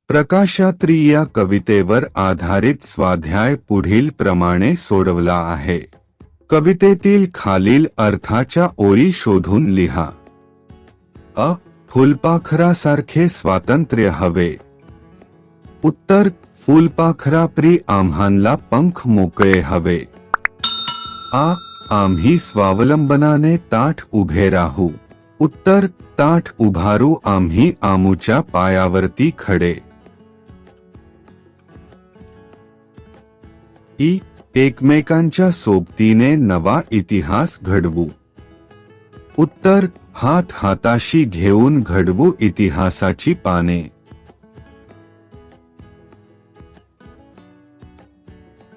प्रकाशात्री या कवितेवर आधारित स्वाध्याय पुढील प्रमाणे सोडवला आहे. कवितेतील खालील अर्थाच्या ओळी शोधून लिहा. अ. फुलपाखरासारखे स्वातंत्र्य हवे. उत्तर. फुलपाखरापरी आम्हांला पंख मोकळे हवे. आ. आम्ही स्वावलंबनाने ताठ उभे राहू. उत्तर. ताठ उभारू आम्ही आमुच्या पायावरती खडे. ई. एकमेकांच्या सोबतीने नवा इतिहास घडवू. उत्तर. हात हाताशी घेऊन घडवू इतिहासाची पाने.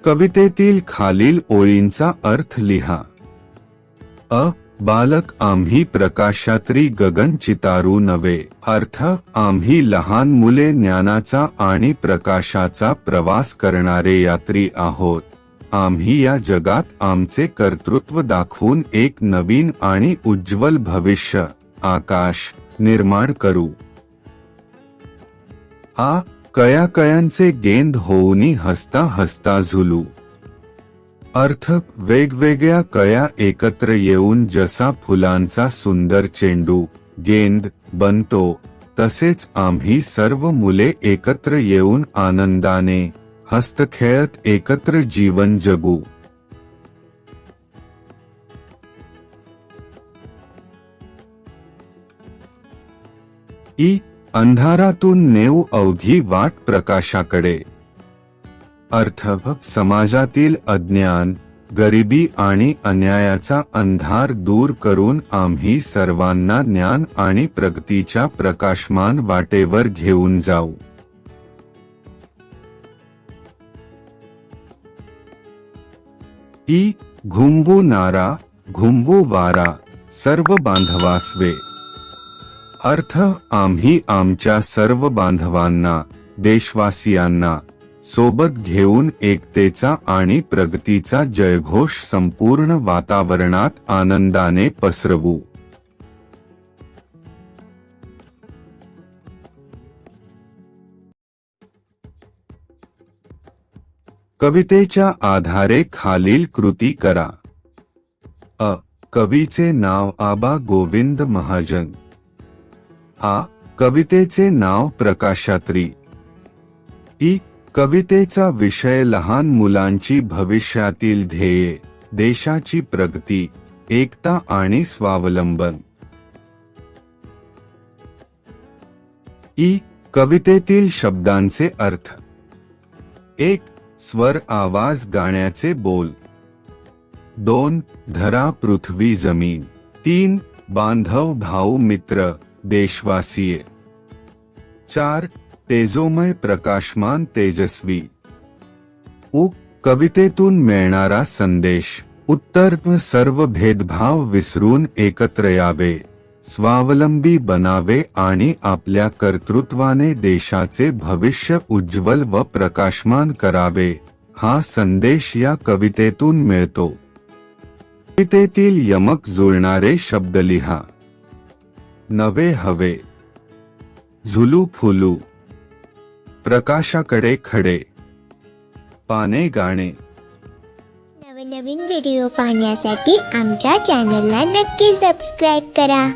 कवितेतील खालील ओळींचा अर्थ लिहा. अ. बालक आम्ही प्रकाशात्री गगन चितारू नवे. अर्थ. आम्ही लहान मुले ज्ञानाचा आणि प्रकाशाचा प्रवास करणारे यात्री आहोत. आम्ही या जगात आमचे कर्तृत्व दाखवून एक नवीन आणि उज्ज्वल भविष्य आकाश निर्माण करू. आ. कया कयांचे गेंद होऊनी हसता हसता झुलू. अर्थ. वेगवेगळ्या कया एकत्र येऊन जसा फुलांचा सुंदर चेंडू गेंद बनतो, तसेच आम्ही सर्व मुले एकत्र येऊन आनंदाने हस्तखेळत एकत्र जीवन जगू. ई. अंधारातून नेऊ अवघी वाट प्रकाशाकडे. अर्थ. समाजातील अज्ञान, गरिबी आणि अन्यायाचा अंधार दूर करून आम्ही सर्वांना ज्ञान आणि प्रगतीच्या प्रकाशमान वाटेवर घेऊन जाऊ. ई. घुंबू नारा, घुंबू वारा, सर्व बांधवास्वे. अर्थ. आम्ही आमच्या सर्व बांधवांना, देशवासियांना सोबत घेऊन एकतेचा आणि प्रगतीचा जयघोष संपूर्ण वातावरणात आनंदाने पसरवू. कवितेच्या आधारे खालील कृती करा. अ. कवीचे नाव आबा गोविंद महाजन. आ. कवितेचे नाव प्रकाशात्री. ई. कवितेचा विषय लहान मुलांची भविष्यातील ध्येये, देशाची प्रगती, एकता आणि स्वावलंबन. ई. कवितेतील शब्दांचे अर्थ. 1. स्वर आवाज गाण्याचे बोल. 2. धरा पृथ्वी जमीन. 3. बांधव भाऊ मित्र देशवासीय. 4. तेजोमय प्रकाशमान तेजस्वी. उ. कवितेतून मिळणारा संदेश. उत्तर. सर्व भेदभाव विसरून एकत्र यावे, स्वावलंबी बनावे आणि आपल्या कर्तृत्वाने देशाचे भविष्य उज्ज्वल व प्रकाशमान करावे, हा संदेश या कवितेतून मिळतो. कवितेतील यमक जुळणारे शब्द लिहा. नवे हवे. झुलू फुलू. प्रकाशाकडे खडे. पाने गाणे. नवीन व्हिडिओ पाहण्यासाठी आमच्या चॅनलला नक्की सबस्क्राईब करा.